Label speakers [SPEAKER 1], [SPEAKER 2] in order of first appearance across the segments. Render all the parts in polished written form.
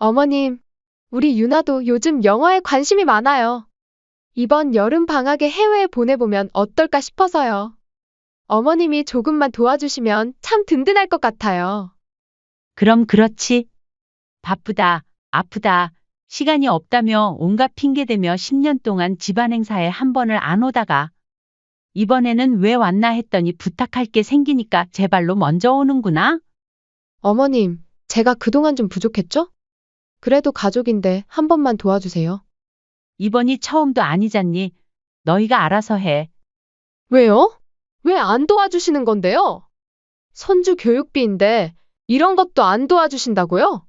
[SPEAKER 1] 어머님, 우리 유나도 요즘 영화에 관심이 많아요. 이번 여름 방학에 해외에 보내보면 어떨까 싶어서요. 어머님이 조금만 도와주시면 참 든든할 것 같아요.
[SPEAKER 2] 그럼 그렇지. 바쁘다, 아프다, 시간이 없다며 온갖 핑계대며 10년 동안 집안 행사에 한 번을 안 오다가 이번에는 왜 왔나 했더니 부탁할 게 생기니까 제 발로 먼저 오는구나.
[SPEAKER 1] 어머님, 제가 그동안 좀 부족했죠? 그래도 가족인데 한 번만 도와주세요.
[SPEAKER 2] 이번이 처음도 아니잖니. 너희가 알아서 해.
[SPEAKER 1] 왜요? 왜 안 도와주시는 건데요? 손주 교육비인데 이런 것도 안 도와주신다고요?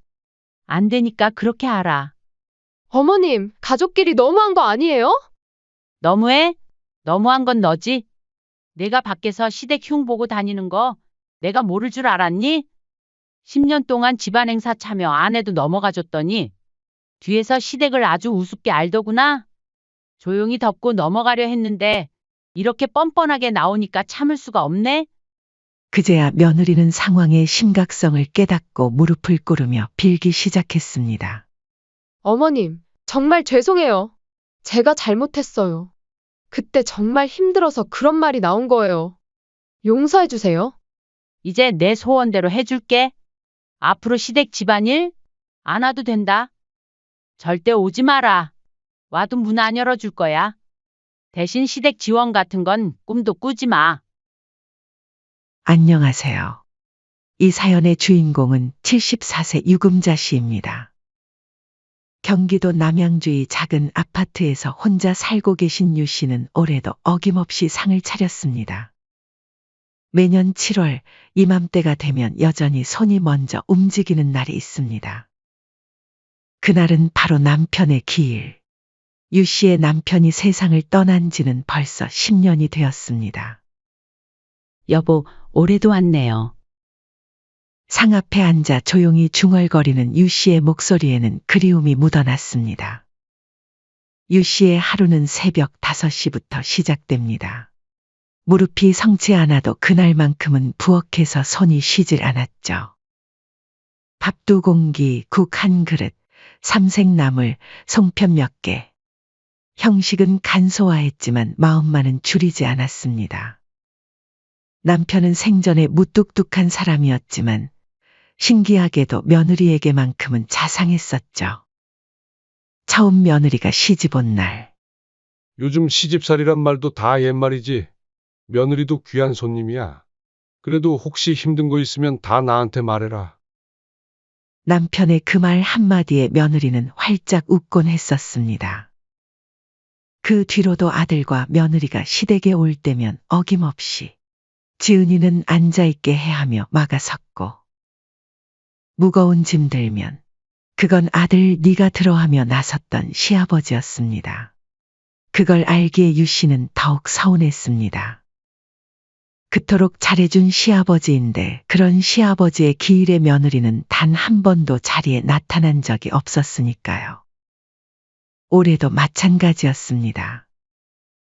[SPEAKER 2] 안 되니까 그렇게 하라.
[SPEAKER 1] 어머님, 가족끼리 너무한 거 아니에요?
[SPEAKER 2] 너무해? 너무한 건 너지. 내가 밖에서 시댁 흉 보고 다니는 거 내가 모를 줄 알았니? 10년 동안 집안 행사 참여 안 해도 넘어가줬더니 뒤에서 시댁을 아주 우습게 알더구나. 조용히 덮고 넘어가려 했는데 이렇게 뻔뻔하게 나오니까 참을 수가 없네.
[SPEAKER 3] 그제야 며느리는 상황의 심각성을 깨닫고 무릎을 꿇으며 빌기 시작했습니다.
[SPEAKER 1] 어머님, 정말 죄송해요. 제가 잘못했어요. 그때 정말 힘들어서 그런 말이 나온 거예요. 용서해 주세요.
[SPEAKER 2] 이제 내 소원대로 해줄게. 앞으로 시댁 집안일 안 와도 된다. 절대 오지 마라. 와도 문 안 열어줄 거야. 대신 시댁 지원 같은 건 꿈도 꾸지 마.
[SPEAKER 3] 안녕하세요. 이 사연의 주인공은 74세 유금자 씨입니다. 경기도 남양주의 작은 아파트에서 혼자 살고 계신 유 씨는 올해도 어김없이 상을 차렸습니다. 매년 7월 이맘때가 되면 여전히 손이 먼저 움직이는 날이 있습니다. 그날은 바로 남편의 기일. 유 씨의 남편이 세상을 떠난 지는 벌써 10년이 되었습니다.
[SPEAKER 2] 여보, 올해도 왔네요.
[SPEAKER 3] 상 앞에 앉아 조용히 중얼거리는 유 씨의 목소리에는 그리움이 묻어났습니다. 유 씨의 하루는 새벽 5시부터 시작됩니다. 무릎이 성치 않아도 그날만큼은 부엌에서 손이 쉬질 않았죠. 밥 2공기, 국 1그릇, 삼색나물, 송편 몇 개. 형식은 간소화했지만 마음만은 줄이지 않았습니다. 남편은 생전에 무뚝뚝한 사람이었지만 신기하게도 며느리에게만큼은 자상했었죠. 처음 며느리가 시집 온 날.
[SPEAKER 4] 요즘 시집살이란 말도 다 옛말이지. 며느리도 귀한 손님이야. 그래도 혹시 힘든 거 있으면 다 나한테 말해라.
[SPEAKER 3] 남편의 그 말 한마디에 며느리는 활짝 웃곤 했었습니다. 그 뒤로도 아들과 며느리가 시댁에 올 때면 어김없이 지은이는 앉아있게 해하며 막아섰고 무거운 짐 들면 그건 아들 네가 들어하며 나섰던 시아버지였습니다. 그걸 알기에 유 씨는 더욱 서운했습니다. 그토록 잘해준 시아버지인데 그런 시아버지의 기일의 며느리는 단 한 번도 자리에 나타난 적이 없었으니까요. 올해도 마찬가지였습니다.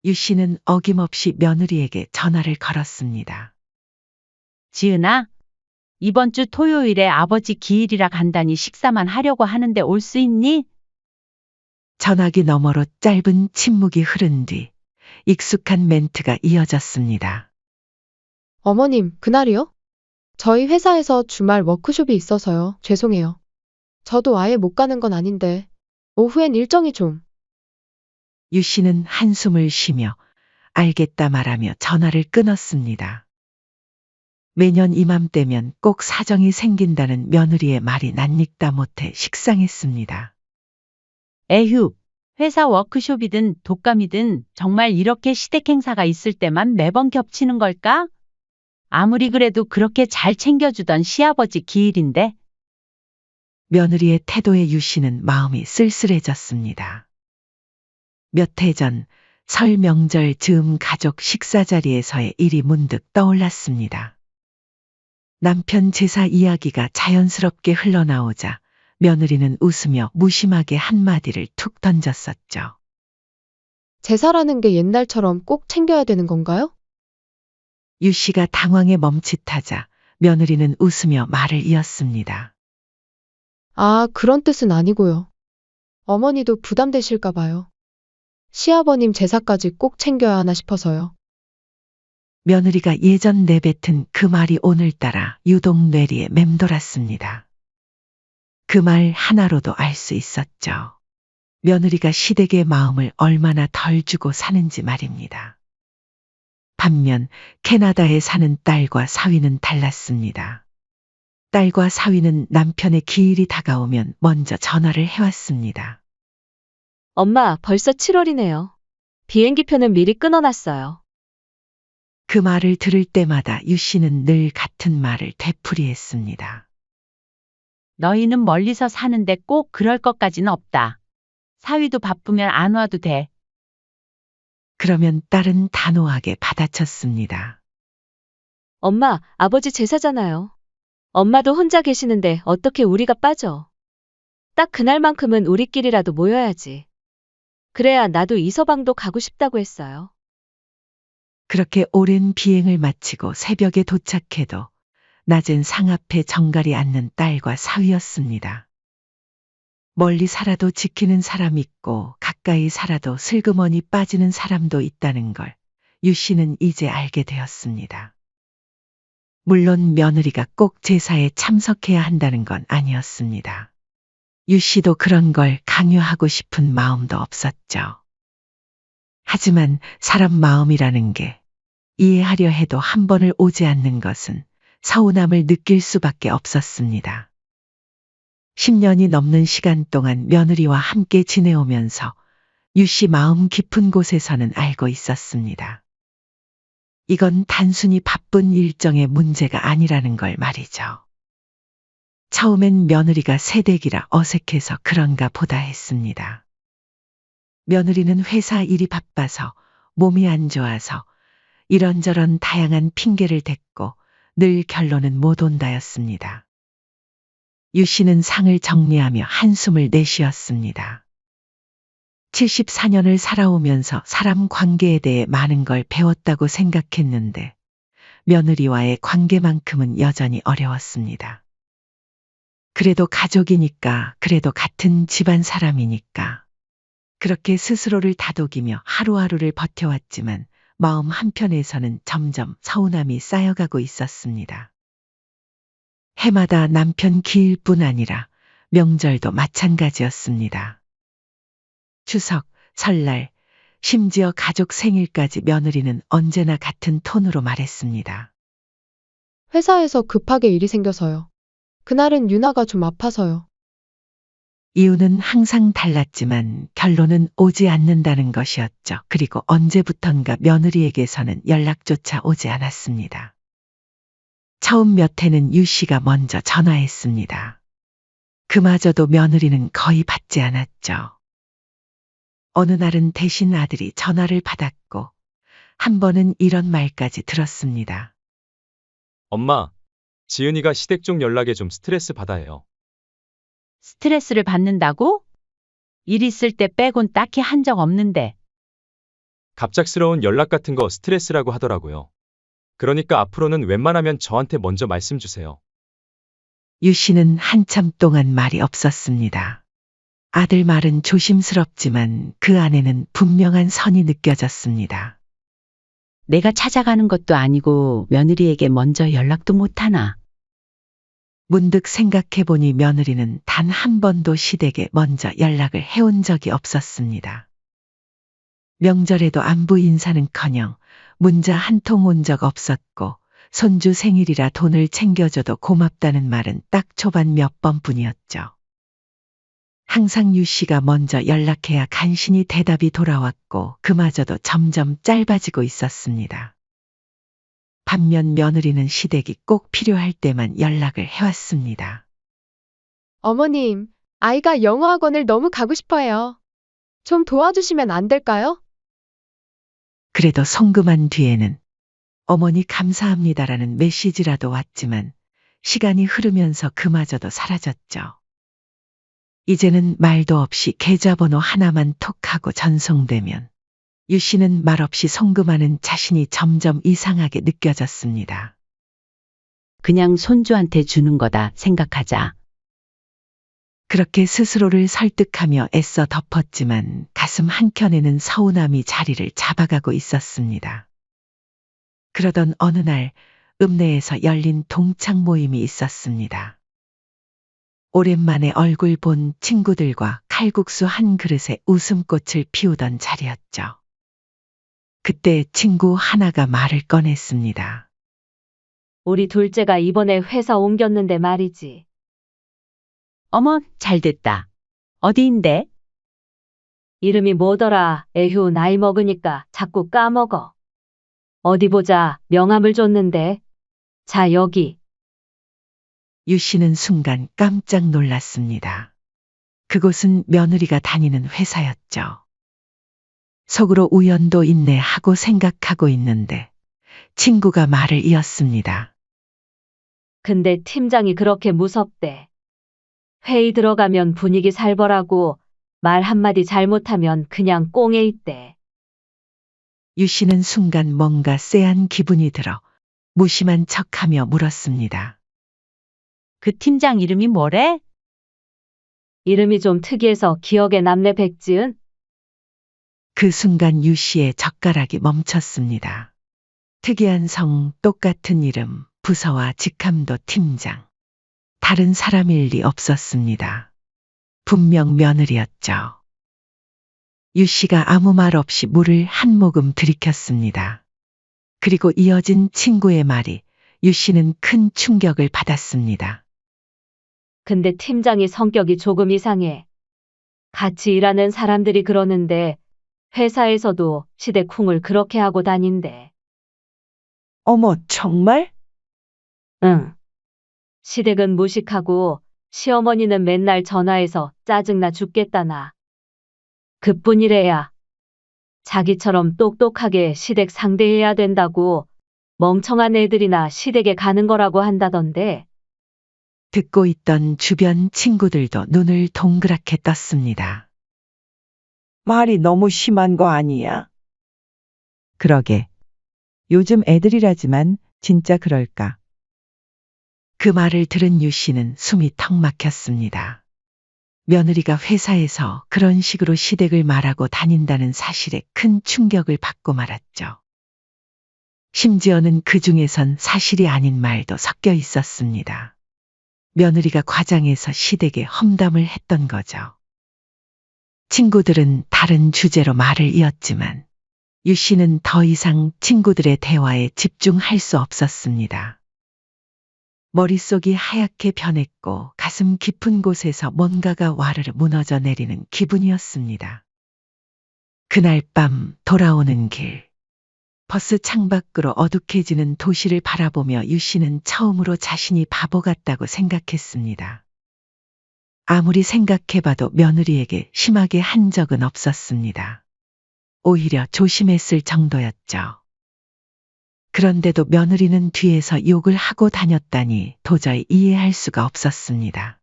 [SPEAKER 3] 유 씨는 어김없이 며느리에게 전화를 걸었습니다.
[SPEAKER 2] 지은아, 이번 주 토요일에 아버지 기일이라 간단히 식사만 하려고 하는데 올 수 있니?
[SPEAKER 3] 전화기 너머로 짧은 침묵이 흐른 뒤 익숙한 멘트가 이어졌습니다.
[SPEAKER 1] 어머님, 그날이요? 저희 회사에서 주말 워크숍이 있어서요. 죄송해요. 저도 아예 못 가는 건 아닌데, 오후엔 일정이 좀.
[SPEAKER 3] 유 씨는 한숨을 쉬며 알겠다 말하며 전화를 끊었습니다. 매년 이맘때면 꼭 사정이 생긴다는 며느리의 말이 낯익다 못해 식상했습니다.
[SPEAKER 2] 에휴, 회사 워크숍이든 독감이든 정말 이렇게 시댁 행사가 있을 때만 매번 겹치는 걸까? 아무리 그래도 그렇게 잘 챙겨주던 시아버지 기일인데.
[SPEAKER 3] 며느리의 태도에 유 씨는 마음이 쓸쓸해졌습니다. 몇 해 전 설 명절 즈음 가족 식사 자리에서의 일이 문득 떠올랐습니다. 남편 제사 이야기가 자연스럽게 흘러나오자 며느리는 웃으며 무심하게 한마디를 툭 던졌었죠.
[SPEAKER 1] 제사라는 게 옛날처럼 꼭 챙겨야 되는 건가요?
[SPEAKER 3] 유 씨가 당황에 멈칫하자 며느리는 웃으며 말을 이었습니다.
[SPEAKER 1] 아, 그런 뜻은 아니고요. 어머니도 부담되실까 봐요. 시아버님 제사까지 꼭 챙겨야 하나 싶어서요.
[SPEAKER 3] 며느리가 예전 내뱉은 그 말이 오늘따라 유독 뇌리에 맴돌았습니다. 그 말 하나로도 알 수 있었죠. 며느리가 시댁의 마음을 얼마나 덜 주고 사는지 말입니다. 반면 캐나다에 사는 딸과 사위는 달랐습니다. 딸과 사위는 남편의 기일이 다가오면 먼저 전화를 해왔습니다.
[SPEAKER 5] 엄마, 벌써 7월이네요. 비행기표는 미리 끊어놨어요.
[SPEAKER 3] 그 말을 들을 때마다 유 씨는 늘 같은 말을 되풀이했습니다.
[SPEAKER 2] 너희는 멀리서 사는데 꼭 그럴 것까지는 없다. 사위도 바쁘면 안 와도 돼.
[SPEAKER 3] 그러면 딸은 단호하게 받아쳤습니다.
[SPEAKER 5] 엄마, 아버지 제사잖아요. 엄마도 혼자 계시는데 어떻게 우리가 빠져? 딱 그날만큼은 우리끼리라도 모여야지. 그래야 나도 이서방도 가고 싶다고 했어요.
[SPEAKER 3] 그렇게 오랜 비행을 마치고 새벽에 도착해도 낮은 상 앞에 정갈이 앉는 딸과 사위였습니다. 멀리 살아도 지키는 사람 있고 가까이 살아도 슬그머니 빠지는 사람도 있다는 걸 유 씨는 이제 알게 되었습니다. 물론 며느리가 꼭 제사에 참석해야 한다는 건 아니었습니다. 유 씨도 그런 걸 강요하고 싶은 마음도 없었죠. 하지만 사람 마음이라는 게 이해하려 해도 한 번을 오지 않는 것은 서운함을 느낄 수밖에 없었습니다. 10년이 넘는 시간 동안 며느리와 함께 지내오면서 유 씨 마음 깊은 곳에서는 알고 있었습니다. 이건 단순히 바쁜 일정의 문제가 아니라는 걸 말이죠. 처음엔 며느리가 새댁이라 어색해서 그런가 보다 했습니다. 며느리는 회사 일이 바빠서 몸이 안 좋아서 이런저런 다양한 핑계를 댔고 늘 결론은 못 온다였습니다. 유 씨는 상을 정리하며 한숨을 내쉬었습니다. 74년을 살아오면서 사람 관계에 대해 많은 걸 배웠다고 생각했는데 며느리와의 관계만큼은 여전히 어려웠습니다. 그래도 가족이니까, 그래도 같은 집안 사람이니까. 그렇게 스스로를 다독이며 하루하루를 버텨왔지만 마음 한편에서는 점점 서운함이 쌓여가고 있었습니다. 해마다 남편 기일뿐 아니라 명절도 마찬가지였습니다. 추석, 설날, 심지어 가족 생일까지 며느리는 언제나 같은 톤으로 말했습니다.
[SPEAKER 1] 회사에서 급하게 일이 생겨서요. 그날은 유나가 좀 아파서요.
[SPEAKER 3] 이유는 항상 달랐지만 결론은 오지 않는다는 것이었죠. 그리고 언제부턴가 며느리에게서는 연락조차 오지 않았습니다. 처음 몇 해는 유 씨가 먼저 전화했습니다. 그마저도 며느리는 거의 받지 않았죠. 어느 날은 대신 아들이 전화를 받았고 한 번은 이런 말까지 들었습니다.
[SPEAKER 6] 엄마, 지은이가 시댁 쪽 연락에 좀 스트레스 받아해요.
[SPEAKER 2] 스트레스를 받는다고? 일 있을 때 빼곤 딱히 한 적 없는데.
[SPEAKER 6] 갑작스러운 연락 같은 거 스트레스라고 하더라고요. 그러니까 앞으로는 웬만하면 저한테 먼저 말씀 주세요.
[SPEAKER 3] 유 씨는 한참 동안 말이 없었습니다. 아들 말은 조심스럽지만 그 안에는 분명한 선이 느껴졌습니다.
[SPEAKER 2] 내가 찾아가는 것도 아니고 며느리에게 먼저 연락도 못하나.
[SPEAKER 3] 문득 생각해보니 며느리는 단 한 번도 시댁에 먼저 연락을 해온 적이 없었습니다. 명절에도 안부 인사는커녕 문자 한 통 온 적 없었고 손주 생일이라 돈을 챙겨줘도 고맙다는 말은 딱 초반 몇 번뿐이었죠. 항상 유 씨가 먼저 연락해야 간신히 대답이 돌아왔고 그마저도 점점 짧아지고 있었습니다. 반면 며느리는 시댁이 꼭 필요할 때만 연락을 해왔습니다.
[SPEAKER 1] 어머님, 아이가 영어 학원을 너무 가고 싶어 해요. 좀 도와주시면 안 될까요?
[SPEAKER 3] 그래도 송금한 뒤에는 어머니 감사합니다라는 메시지라도 왔지만 시간이 흐르면서 그마저도 사라졌죠. 이제는 말도 없이 계좌번호 하나만 톡 하고 전송되면 유 씨는 말없이 송금하는 자신이 점점 이상하게 느껴졌습니다.
[SPEAKER 2] 그냥 손주한테 주는 거다 생각하자.
[SPEAKER 3] 그렇게 스스로를 설득하며 애써 덮었지만 가슴 한켠에는 서운함이 자리를 잡아가고 있었습니다. 그러던 어느 날 읍내에서 열린 동창 모임이 있었습니다. 오랜만에 얼굴 본 친구들과 칼국수 한 그릇에 웃음꽃을 피우던 자리였죠. 그때 친구 하나가 말을 꺼냈습니다.
[SPEAKER 5] 우리 둘째가 이번에 회사 옮겼는데 말이지.
[SPEAKER 2] 어머, 잘 됐다. 어디인데?
[SPEAKER 5] 이름이 뭐더라? 에휴, 나이 먹으니까 자꾸 까먹어. 어디 보자. 명함을 줬는데. 자, 여기.
[SPEAKER 3] 유 씨는 순간 깜짝 놀랐습니다. 그곳은 며느리가 다니는 회사였죠. 속으로 우연도 있네 하고 생각하고 있는데 친구가 말을 이었습니다.
[SPEAKER 5] 근데 팀장이 그렇게 무섭대. 회의 들어가면 분위기 살벌하고 말 한마디 잘못하면 그냥 꽁에 있대.
[SPEAKER 3] 유 씨는 순간 뭔가 쎄한 기분이 들어 무심한 척하며 물었습니다.
[SPEAKER 2] 그 팀장 이름이 뭐래?
[SPEAKER 5] 이름이 좀 특이해서 기억에 남네. 백지은?
[SPEAKER 3] 그 순간 유 씨의 젓가락이 멈췄습니다. 특이한 성, 똑같은 이름, 부서와 직함도 팀장. 다른 사람일 리 없었습니다. 분명 며느리였죠. 유 씨가 아무 말 없이 물을 한 모금 들이켰습니다. 그리고 이어진 친구의 말이 유 씨는 큰 충격을 받았습니다.
[SPEAKER 5] 근데 팀장이 성격이 조금 이상해. 같이 일하는 사람들이 그러는데 회사에서도 시댁쿵을 그렇게 하고 다닌대.
[SPEAKER 3] 어머, 정말?
[SPEAKER 5] 응. 시댁은 무식하고 시어머니는 맨날 전화해서 짜증나 죽겠다나. 그뿐이래야. 자기처럼 똑똑하게 시댁 상대해야 된다고 멍청한 애들이나 시댁에 가는 거라고 한다던데.
[SPEAKER 3] 듣고 있던 주변 친구들도 눈을 동그랗게 떴습니다.
[SPEAKER 7] 말이 너무 심한 거 아니야?
[SPEAKER 8] 그러게. 요즘 애들이라지만 진짜 그럴까?
[SPEAKER 3] 그 말을 들은 유 씨는 숨이 턱 막혔습니다. 며느리가 회사에서 그런 식으로 시댁을 말하고 다닌다는 사실에 큰 충격을 받고 말았죠. 심지어는 그 중에선 사실이 아닌 말도 섞여 있었습니다. 며느리가 과장해서 시댁에 험담을 했던 거죠. 친구들은 다른 주제로 말을 이었지만 유 씨는 더 이상 친구들의 대화에 집중할 수 없었습니다. 머릿속이 하얗게 변했고 가슴 깊은 곳에서 뭔가가 와르르 무너져 내리는 기분이었습니다. 그날 밤 돌아오는 길. 버스 창밖으로 어둑해지는 도시를 바라보며 유 씨는 처음으로 자신이 바보 같다고 생각했습니다. 아무리 생각해봐도 며느리에게 심하게 한 적은 없었습니다. 오히려 조심했을 정도였죠. 그런데도 며느리는 뒤에서 욕을 하고 다녔다니 도저히 이해할 수가 없었습니다.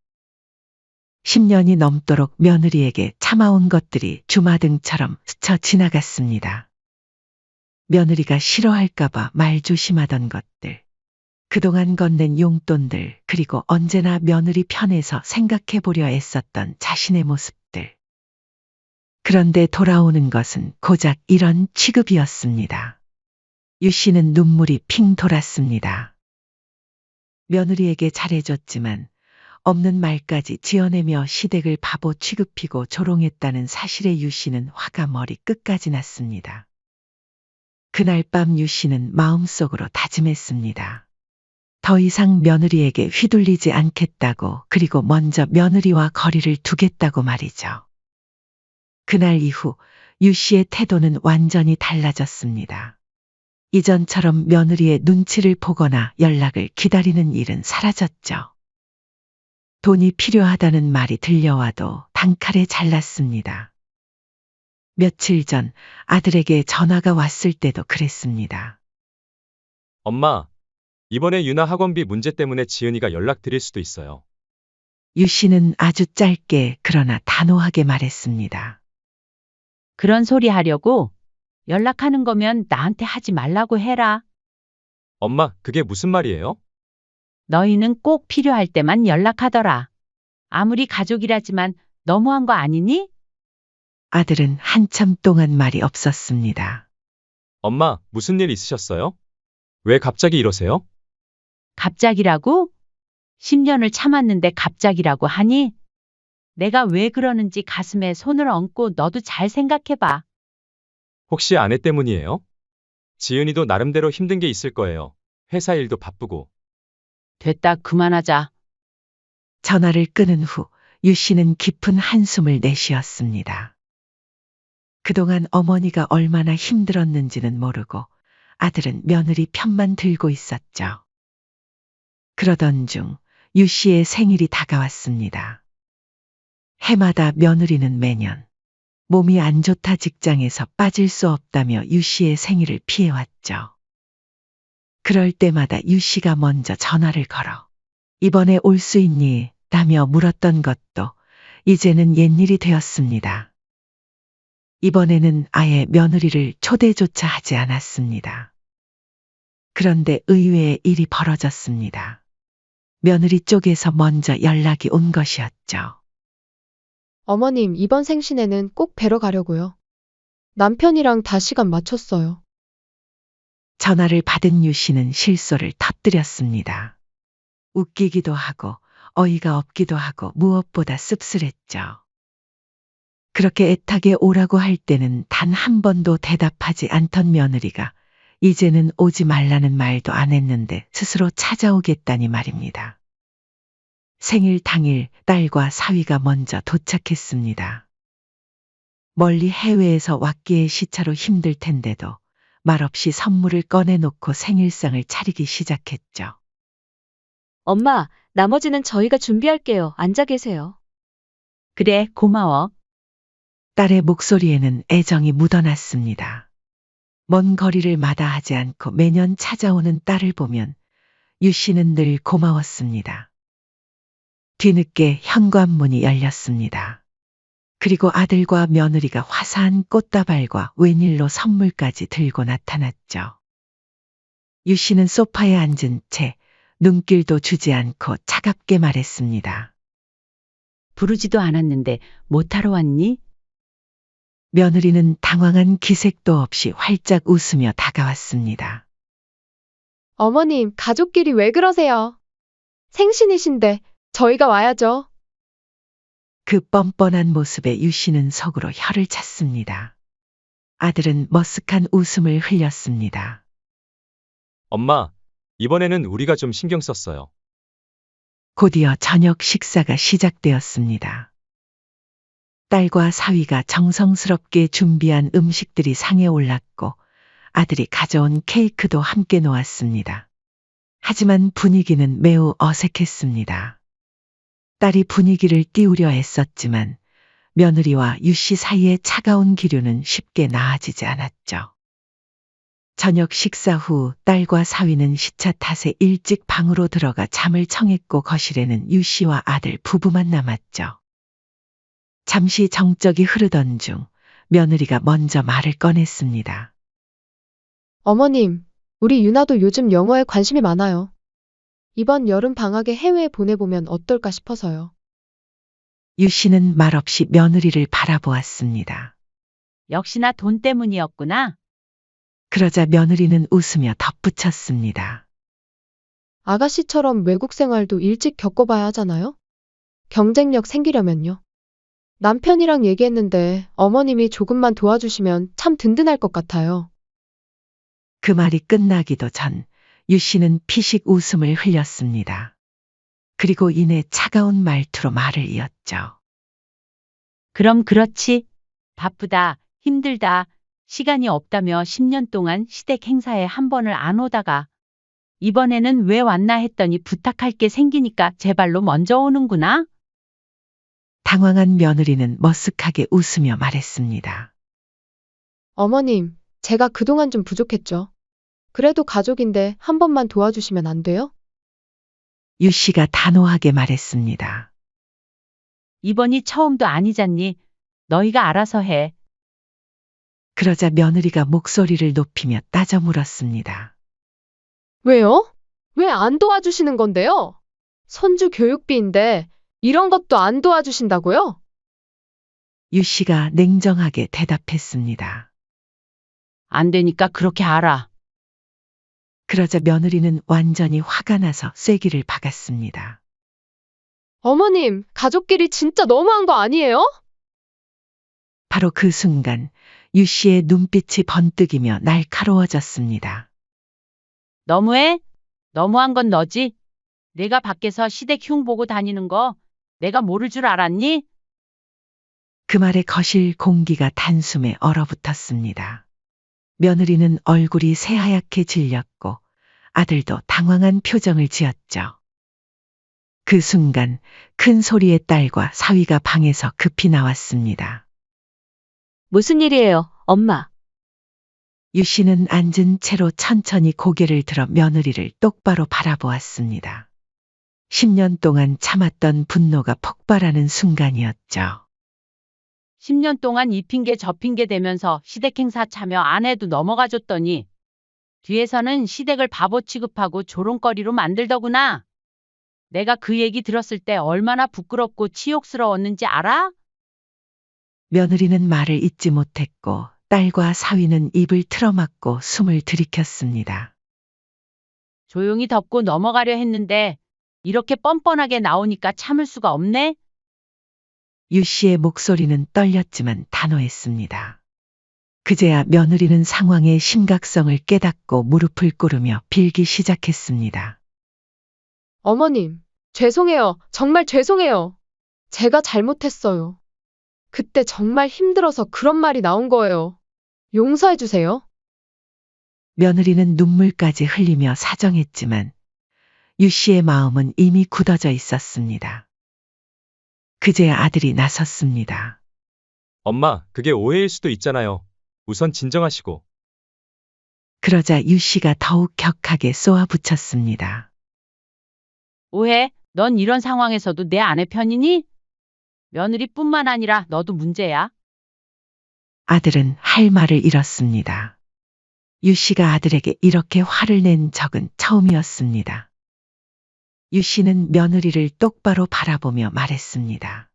[SPEAKER 3] 10년이 넘도록 며느리에게 참아온 것들이 주마등처럼 스쳐 지나갔습니다. 며느리가 싫어할까봐 말 조심하던 것들, 그동안 건넨 용돈들, 그리고 언제나 며느리 편에서 생각해보려 애썼던 자신의 모습들. 그런데 돌아오는 것은 고작 이런 취급이었습니다. 유 씨는 눈물이 핑 돌았습니다. 며느리에게 잘해줬지만 없는 말까지 지어내며 시댁을 바보 취급히고 조롱했다는 사실에 유 씨는 화가 머리 끝까지 났습니다. 그날 밤 유 씨는 마음속으로 다짐했습니다. 더 이상 며느리에게 휘둘리지 않겠다고, 그리고 먼저 며느리와 거리를 두겠다고 말이죠. 그날 이후 유 씨의 태도는 완전히 달라졌습니다. 이전처럼 며느리의 눈치를 보거나 연락을 기다리는 일은 사라졌죠. 돈이 필요하다는 말이 들려와도 단칼에 잘랐습니다. 며칠 전 아들에게 전화가 왔을 때도 그랬습니다.
[SPEAKER 6] 엄마, 이번에 유나 학원비 문제 때문에 지은이가 연락드릴 수도 있어요.
[SPEAKER 3] 유 씨는 아주 짧게 그러나 단호하게 말했습니다.
[SPEAKER 2] 그런 소리 하려고? 연락하는 거면 나한테 하지 말라고 해라.
[SPEAKER 6] 엄마, 그게 무슨 말이에요?
[SPEAKER 2] 너희는 꼭 필요할 때만 연락하더라. 아무리 가족이라지만 너무한 거 아니니?
[SPEAKER 3] 아들은 한참 동안 말이 없었습니다.
[SPEAKER 6] 엄마, 무슨 일 있으셨어요? 왜 갑자기 이러세요?
[SPEAKER 2] 갑자기라고? 10년을 참았는데 갑자기라고 하니? 내가 왜 그러는지 가슴에 손을 얹고 너도 잘 생각해봐.
[SPEAKER 6] 혹시 아내 때문이에요? 지은이도 나름대로 힘든 게 있을 거예요. 회사 일도 바쁘고.
[SPEAKER 2] 됐다, 그만하자.
[SPEAKER 3] 전화를 끊은 후 유 씨는 깊은 한숨을 내쉬었습니다. 그동안 어머니가 얼마나 힘들었는지는 모르고 아들은 며느리 편만 들고 있었죠. 그러던 중 유 씨의 생일이 다가왔습니다. 해마다 며느리는 매년 몸이 안 좋다 직장에서 빠질 수 없다며 유 씨의 생일을 피해왔죠. 그럴 때마다 유 씨가 먼저 전화를 걸어 이번에 올 수 있니? 라며 물었던 것도 이제는 옛일이 되었습니다. 이번에는 아예 며느리를 초대조차 하지 않았습니다. 그런데 의외의 일이 벌어졌습니다. 며느리 쪽에서 먼저 연락이 온 것이었죠.
[SPEAKER 1] 어머님, 이번 생신에는 꼭 뵈러 가려고요. 남편이랑 다 시간 맞췄어요.
[SPEAKER 3] 전화를 받은 유 씨는 실소를 터뜨렸습니다. 웃기기도 하고 어이가 없기도 하고 무엇보다 씁쓸했죠. 그렇게 애타게 오라고 할 때는 단 한 번도 대답하지 않던 며느리가 이제는 오지 말라는 말도 안 했는데 스스로 찾아오겠다니 말입니다. 생일 당일 딸과 사위가 먼저 도착했습니다. 멀리 해외에서 왔기에 시차로 힘들 텐데도 말없이 선물을 꺼내놓고 생일상을 차리기 시작했죠.
[SPEAKER 5] 엄마, 나머지는 저희가 준비할게요. 앉아 계세요.
[SPEAKER 2] 그래, 고마워.
[SPEAKER 3] 딸의 목소리에는 애정이 묻어났습니다. 먼 거리를 마다하지 않고 매년 찾아오는 딸을 보면 유 씨는 늘 고마웠습니다. 뒤늦게 현관문이 열렸습니다. 그리고 아들과 며느리가 화사한 꽃다발과 웬일로 선물까지 들고 나타났죠. 유 씨는 소파에 앉은 채 눈길도 주지 않고 차갑게 말했습니다.
[SPEAKER 2] 부르지도 않았는데 못하러 왔니?
[SPEAKER 3] 며느리는 당황한 기색도 없이 활짝 웃으며 다가왔습니다.
[SPEAKER 1] 어머님, 가족끼리 왜 그러세요? 생신이신데 저희가 와야죠.
[SPEAKER 3] 그 뻔뻔한 모습에 유 씨는 속으로 혀를 찼습니다. 아들은 머쓱한 웃음을 흘렸습니다.
[SPEAKER 6] 엄마, 이번에는 우리가 좀 신경 썼어요.
[SPEAKER 3] 곧이어 저녁 식사가 시작되었습니다. 딸과 사위가 정성스럽게 준비한 음식들이 상에 올랐고 아들이 가져온 케이크도 함께 놓았습니다. 하지만 분위기는 매우 어색했습니다. 딸이 분위기를 띄우려 애썼지만 며느리와 유 씨 사이의 차가운 기류는 쉽게 나아지지 않았죠. 저녁 식사 후 딸과 사위는 시차 탓에 일찍 방으로 들어가 잠을 청했고 거실에는 유 씨와 아들 부부만 남았죠. 잠시 정적이 흐르던 중 며느리가 먼저 말을 꺼냈습니다.
[SPEAKER 1] 어머님, 우리 유나도 요즘 영어에 관심이 많아요. 이번 여름 방학에 해외에 보내보면 어떨까 싶어서요.
[SPEAKER 3] 유 씨는 말없이 며느리를 바라보았습니다.
[SPEAKER 2] 역시나 돈 때문이었구나.
[SPEAKER 3] 그러자 며느리는 웃으며 덧붙였습니다.
[SPEAKER 1] 아가씨처럼 외국 생활도 일찍 겪어봐야 하잖아요? 경쟁력 생기려면요. 남편이랑 얘기했는데 어머님이 조금만 도와주시면 참 든든할 것 같아요.
[SPEAKER 3] 그 말이 끝나기도 전 유 씨는 피식 웃음을 흘렸습니다. 그리고 이내 차가운 말투로 말을 이었죠.
[SPEAKER 2] 그럼 그렇지. 바쁘다, 힘들다, 시간이 없다며 10년 동안 시댁 행사에 한 번을 안 오다가 이번에는 왜 왔나 했더니 부탁할 게 생기니까 제 발로 먼저 오는구나.
[SPEAKER 3] 당황한 며느리는 머쓱하게 웃으며 말했습니다.
[SPEAKER 1] 어머님, 제가 그동안 좀 부족했죠. 그래도 가족인데 한 번만 도와주시면 안 돼요?
[SPEAKER 3] 유 씨가 단호하게 말했습니다.
[SPEAKER 2] 이번이 처음도 아니잖니. 너희가 알아서 해.
[SPEAKER 3] 그러자 며느리가 목소리를 높이며 따져 물었습니다.
[SPEAKER 1] 왜요? 왜 안 도와주시는 건데요? 손주 교육비인데 이런 것도 안 도와주신다고요?
[SPEAKER 3] 유 씨가 냉정하게 대답했습니다.
[SPEAKER 2] 안 되니까 그렇게 알아.
[SPEAKER 3] 그러자 며느리는 완전히 화가 나서 쐐기를 박았습니다.
[SPEAKER 1] 어머님, 가족끼리 진짜 너무한 거 아니에요?
[SPEAKER 3] 바로 그 순간 유 씨의 눈빛이 번뜩이며 날카로워졌습니다.
[SPEAKER 2] 너무해? 너무한 건 너지? 내가 밖에서 시댁 흉 보고 다니는 거 내가 모를 줄 알았니?
[SPEAKER 3] 그 말에 거실 공기가 단숨에 얼어붙었습니다. 며느리는 얼굴이 새하얗게 질렸고 아들도 당황한 표정을 지었죠. 그 순간 큰 소리의 딸과 사위가 방에서 급히 나왔습니다.
[SPEAKER 5] 무슨 일이에요, 엄마?
[SPEAKER 3] 유 씨는 앉은 채로 천천히 고개를 들어 며느리를 똑바로 바라보았습니다. 10년 동안 참았던 분노가 폭발하는 순간이었죠.
[SPEAKER 2] 10년 동안 이 핑계 저 핑계 대면서 시댁 행사 참여 안 해도 넘어가줬더니 뒤에서는 시댁을 바보 취급하고 조롱거리로 만들더구나. 내가 그 얘기 들었을 때 얼마나 부끄럽고 치욕스러웠는지 알아?
[SPEAKER 3] 며느리는 말을 잇지 못했고 딸과 사위는 입을 틀어막고 숨을 들이켰습니다.
[SPEAKER 2] 조용히 덮고 넘어가려 했는데 이렇게 뻔뻔하게 나오니까 참을 수가 없네.
[SPEAKER 3] 유 씨의 목소리는 떨렸지만 단호했습니다. 그제야 며느리는 상황의 심각성을 깨닫고 무릎을 꿇으며 빌기 시작했습니다.
[SPEAKER 1] 어머님, 죄송해요. 정말 죄송해요. 제가 잘못했어요. 그때 정말 힘들어서 그런 말이 나온 거예요. 용서해 주세요.
[SPEAKER 3] 며느리는 눈물까지 흘리며 사정했지만 유 씨의 마음은 이미 굳어져 있었습니다. 그제야 아들이 나섰습니다.
[SPEAKER 6] 엄마, 그게 오해일 수도 있잖아요. 우선 진정하시고.
[SPEAKER 3] 그러자 유 씨가 더욱 격하게 쏘아붙였습니다.
[SPEAKER 2] 오해? 넌 이런 상황에서도 내 아내 편이니? 며느리뿐만 아니라 너도 문제야.
[SPEAKER 3] 아들은 할 말을 잃었습니다. 유 씨가 아들에게 이렇게 화를 낸 적은 처음이었습니다. 유 씨는 며느리를 똑바로 바라보며 말했습니다.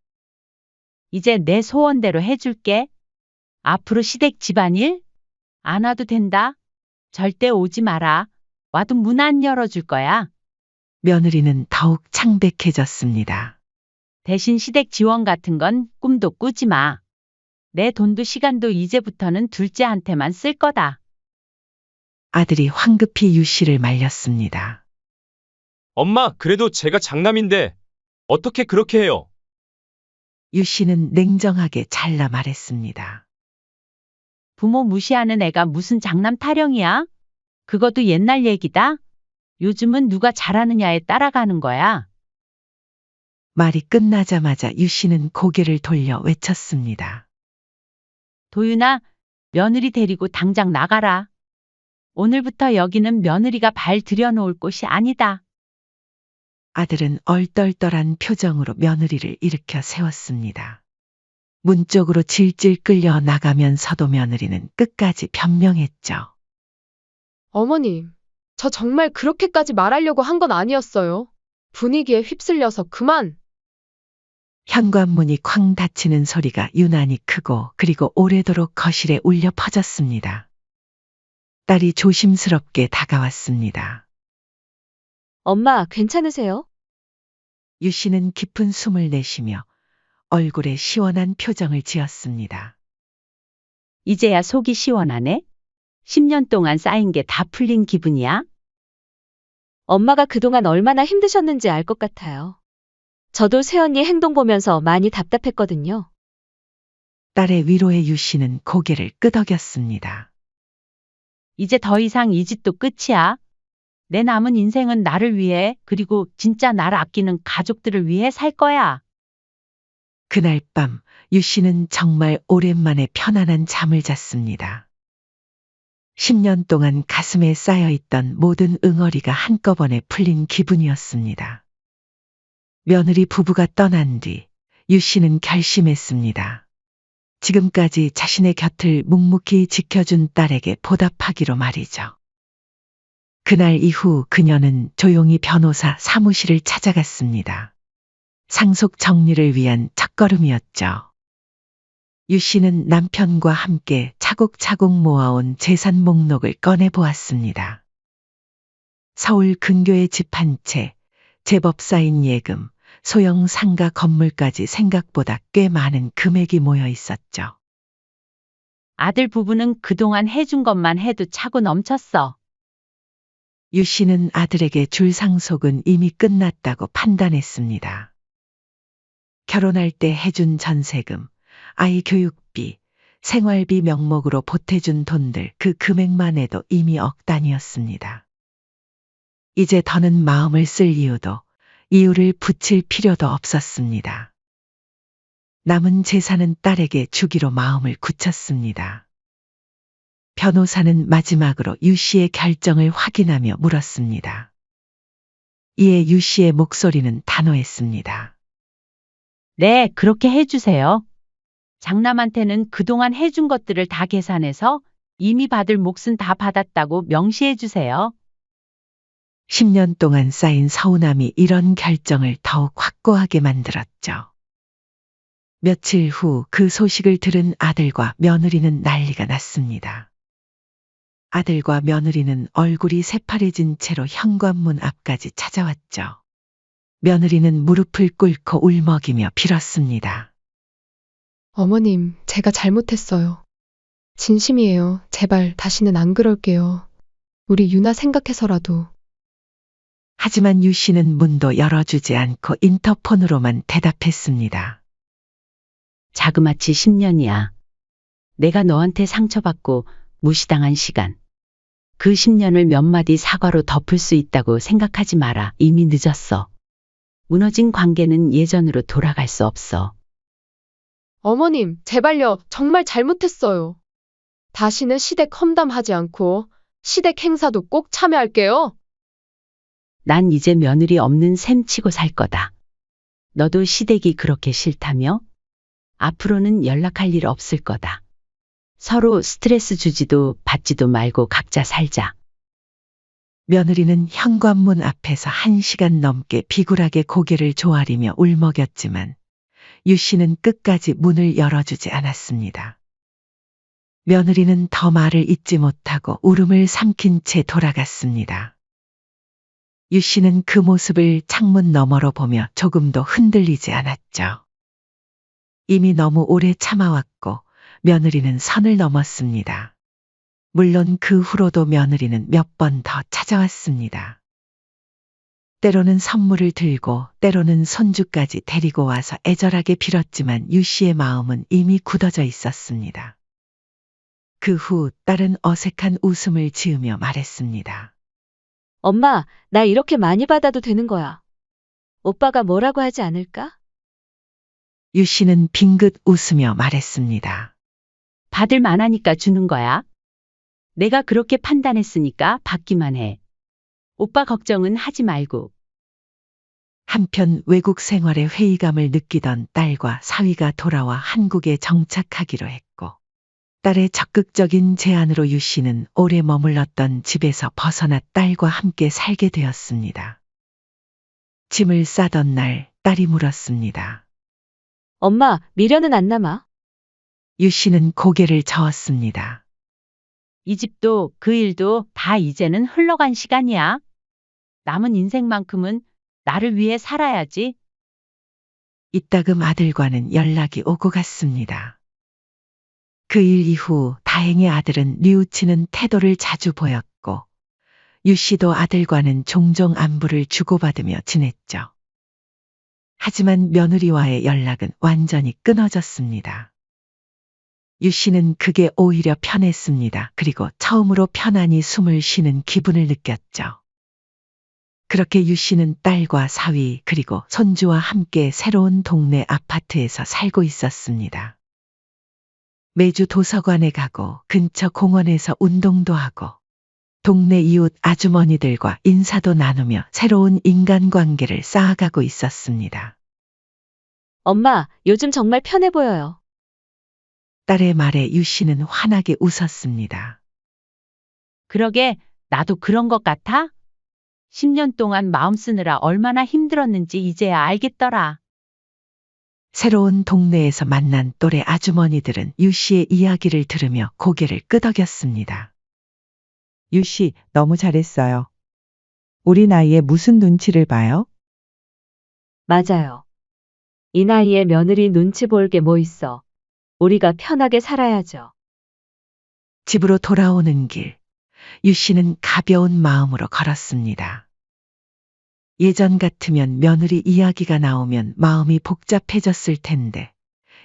[SPEAKER 2] 이제 내 소원대로 해줄게. 앞으로 시댁 집안일 안 와도 된다. 절대 오지 마라. 와도 문 안 열어줄 거야.
[SPEAKER 3] 며느리는 더욱 창백해졌습니다.
[SPEAKER 2] 대신 시댁 지원 같은 건 꿈도 꾸지 마. 내 돈도 시간도 이제부터는 둘째한테만 쓸 거다.
[SPEAKER 3] 아들이 황급히 유 씨를 말렸습니다.
[SPEAKER 6] 엄마, 그래도 제가 장남인데 어떻게 그렇게 해요?
[SPEAKER 3] 유 씨는 냉정하게 잘라 말했습니다.
[SPEAKER 2] 부모 무시하는 애가 무슨 장남 타령이야? 그것도 옛날 얘기다. 요즘은 누가 잘하느냐에 따라가는 거야.
[SPEAKER 3] 말이 끝나자마자 유 씨는 고개를 돌려 외쳤습니다.
[SPEAKER 2] 도윤아, 며느리 데리고 당장 나가라. 오늘부터 여기는 며느리가 발 들여놓을 곳이 아니다.
[SPEAKER 3] 아들은 얼떨떨한 표정으로 며느리를 일으켜 세웠습니다. 문 쪽으로 질질 끌려 나가면서도 며느리는 끝까지 변명했죠.
[SPEAKER 1] 어머님, 저 정말 그렇게까지 말하려고 한 건 아니었어요. 분위기에 휩쓸려서 그만.
[SPEAKER 3] 현관문이 쾅 닫히는 소리가 유난히 크고 그리고 오래도록 거실에 울려 퍼졌습니다. 딸이 조심스럽게 다가왔습니다.
[SPEAKER 5] 엄마, 괜찮으세요?
[SPEAKER 3] 유 씨는 깊은 숨을 내쉬며 얼굴에 시원한 표정을 지었습니다.
[SPEAKER 2] 이제야 속이 시원하네. 10년 동안 쌓인 게 다 풀린 기분이야.
[SPEAKER 5] 엄마가 그동안 얼마나 힘드셨는지 알 것 같아요. 저도 새언니 행동 보면서 많이 답답했거든요.
[SPEAKER 3] 딸의 위로에 유 씨는 고개를 끄덕였습니다.
[SPEAKER 2] 이제 더 이상 이 짓도 끝이야. 내 남은 인생은 나를 위해 그리고 진짜 나를 아끼는 가족들을 위해 살 거야.
[SPEAKER 3] 그날 밤 유 씨는 정말 오랜만에 편안한 잠을 잤습니다. 10년 동안 가슴에 쌓여있던 모든 응어리가 한꺼번에 풀린 기분이었습니다. 며느리 부부가 떠난 뒤 유 씨는 결심했습니다. 지금까지 자신의 곁을 묵묵히 지켜준 딸에게 보답하기로 말이죠. 그날 이후 그녀는 조용히 변호사 사무실을 찾아갔습니다. 상속 정리를 위한 첫걸음이었죠. 유 씨는 남편과 함께 차곡차곡 모아온 재산 목록을 꺼내 보았습니다. 서울 근교의 집 한 채, 제법 쌓인 예금, 소형 상가 건물까지 생각보다 꽤 많은 금액이 모여 있었죠.
[SPEAKER 2] 아들 부부는 그동안 해준 것만 해도 차고 넘쳤어.
[SPEAKER 3] 유 씨는 아들에게 줄 상속은 이미 끝났다고 판단했습니다. 결혼할 때 해준 전세금, 아이 교육비, 생활비 명목으로 보태준 돈들 그 금액만 해도 이미 억 단위였습니다. 이제 더는 마음을 쓸 이유를 붙일 필요도 없었습니다. 남은 재산은 딸에게 주기로 마음을 굳혔습니다. 변호사는 마지막으로 유 씨의 결정을 확인하며 물었습니다. 이에 유 씨의 목소리는 단호했습니다.
[SPEAKER 2] 네, 그렇게 해주세요. 장남한테는 그동안 해준 것들을 다 계산해서 이미 받을 몫은 다 받았다고 명시해주세요.
[SPEAKER 3] 10년 동안 쌓인 서운함이 이런 결정을 더욱 확고하게 만들었죠. 며칠 후 그 소식을 들은 아들과 며느리는 난리가 났습니다. 아들과 며느리는 얼굴이 새파래진 채로 현관문 앞까지 찾아왔죠. 며느리는 무릎을 꿇고 울먹이며 빌었습니다.
[SPEAKER 1] 어머님, 제가 잘못했어요. 진심이에요. 제발 다시는 안 그럴게요. 우리 유나 생각해서라도.
[SPEAKER 3] 하지만 유 씨는 문도 열어주지 않고 인터폰으로만 대답했습니다.
[SPEAKER 2] 자그마치 10년이야. 내가 너한테 상처받고 무시당한 시간. 그 10년을 몇 마디 사과로 덮을 수 있다고 생각하지 마라. 이미 늦었어. 무너진 관계는 예전으로 돌아갈 수 없어.
[SPEAKER 1] 어머님, 제발요. 정말 잘못했어요. 다시는 시댁 험담하지 않고 시댁 행사도 꼭 참여할게요.
[SPEAKER 2] 난 이제 며느리 없는 셈 치고 살 거다. 너도 시댁이 그렇게 싫다며? 앞으로는 연락할 일 없을 거다. 서로 스트레스 주지도 받지도 말고 각자 살자.
[SPEAKER 3] 며느리는 현관문 앞에서 1시간 넘게 비굴하게 고개를 조아리며 울먹였지만 유 씨는 끝까지 문을 열어주지 않았습니다. 며느리는 더 말을 잇지 못하고 울음을 삼킨 채 돌아갔습니다. 유 씨는 그 모습을 창문 너머로 보며 조금도 흔들리지 않았죠. 이미 너무 오래 참아왔고 며느리는 선을 넘었습니다. 물론 그 후로도 며느리는 몇 번 더 찾아왔습니다. 때로는 선물을 들고 때로는 손주까지 데리고 와서 애절하게 빌었지만 유 씨의 마음은 이미 굳어져 있었습니다. 그 후 딸은 어색한 웃음을 지으며 말했습니다.
[SPEAKER 5] 엄마, 나 이렇게 많이 받아도 되는 거야. 오빠가 뭐라고 하지 않을까?
[SPEAKER 3] 유 씨는 빙긋 웃으며 말했습니다.
[SPEAKER 2] 받을 만하니까 주는 거야. 내가 그렇게 판단했으니까 받기만 해. 오빠 걱정은 하지 말고.
[SPEAKER 3] 한편 외국 생활에 회의감을 느끼던 딸과 사위가 돌아와 한국에 정착하기로 했고 딸의 적극적인 제안으로 유 씨는 오래 머물렀던 집에서 벗어나 딸과 함께 살게 되었습니다. 짐을 싸던 날 딸이 물었습니다.
[SPEAKER 5] 엄마, 미련은 안 남아?
[SPEAKER 3] 유 씨는 고개를 저었습니다.
[SPEAKER 2] 이 집도 그 일도 다 이제는 흘러간 시간이야. 남은 인생만큼은 나를 위해 살아야지.
[SPEAKER 3] 이따금 아들과는 연락이 오고 갔습니다. 그 일 이후 다행히 아들은 뉘우치는 태도를 자주 보였고 유 씨도 아들과는 종종 안부를 주고받으며 지냈죠. 하지만 며느리와의 연락은 완전히 끊어졌습니다. 유 씨는 그게 오히려 편했습니다. 그리고 처음으로 편안히 숨을 쉬는 기분을 느꼈죠. 그렇게 유 씨는 딸과 사위 그리고 손주와 함께 새로운 동네 아파트에서 살고 있었습니다. 매주 도서관에 가고 근처 공원에서 운동도 하고 동네 이웃 아주머니들과 인사도 나누며 새로운 인간관계를 쌓아가고 있었습니다.
[SPEAKER 5] 엄마, 요즘 정말 편해 보여요.
[SPEAKER 3] 딸의 말에 유 씨는 환하게 웃었습니다.
[SPEAKER 2] 그러게, 나도 그런 것 같아? 10년 동안 마음 쓰느라 얼마나 힘들었는지 이제야 알겠더라.
[SPEAKER 3] 새로운 동네에서 만난 또래 아주머니들은 유 씨의 이야기를 들으며 고개를 끄덕였습니다.
[SPEAKER 8] 유 씨, 너무 잘했어요. 우리 나이에 무슨 눈치를 봐요?
[SPEAKER 5] 맞아요. 이 나이에 며느리 눈치 볼 게 뭐 있어. 우리가 편하게 살아야죠.
[SPEAKER 3] 집으로 돌아오는 길, 유 씨는 가벼운 마음으로 걸었습니다. 예전 같으면 며느리 이야기가 나오면 마음이 복잡해졌을 텐데,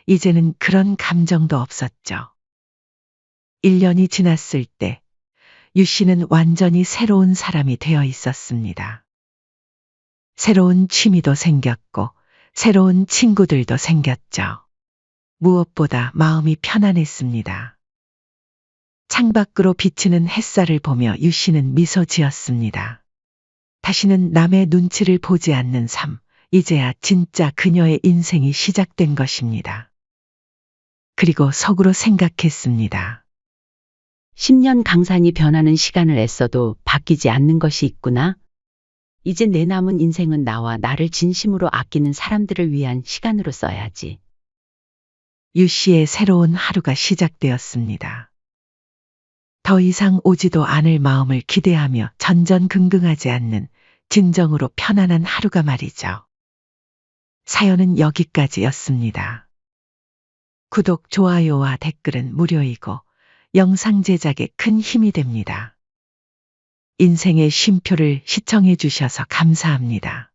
[SPEAKER 3] 이제는 그런 감정도 없었죠. 1년이 지났을 때, 유 씨는 완전히 새로운 사람이 되어 있었습니다. 새로운 취미도 생겼고, 새로운 친구들도 생겼죠. 무엇보다 마음이 편안했습니다. 창밖으로 비치는 햇살을 보며 유 씨는 미소 지었습니다. 다시는 남의 눈치를 보지 않는 삶, 이제야 진짜 그녀의 인생이 시작된 것입니다. 그리고 속으로 생각했습니다.
[SPEAKER 2] 10년 강산이 변하는 시간을 애써도 바뀌지 않는 것이 있구나. 이제 내 남은 인생은 나와 나를 진심으로 아끼는 사람들을 위한 시간으로 써야지.
[SPEAKER 3] 유 씨의 새로운 하루가 시작되었습니다. 더 이상 오지도 않을 마음을 기대하며 전전긍긍하지 않는 진정으로 편안한 하루가 말이죠. 사연은 여기까지였습니다. 구독, 좋아요와 댓글은 무료이고 영상 제작에 큰 힘이 됩니다. 인생의 쉼표를 시청해 주셔서 감사합니다.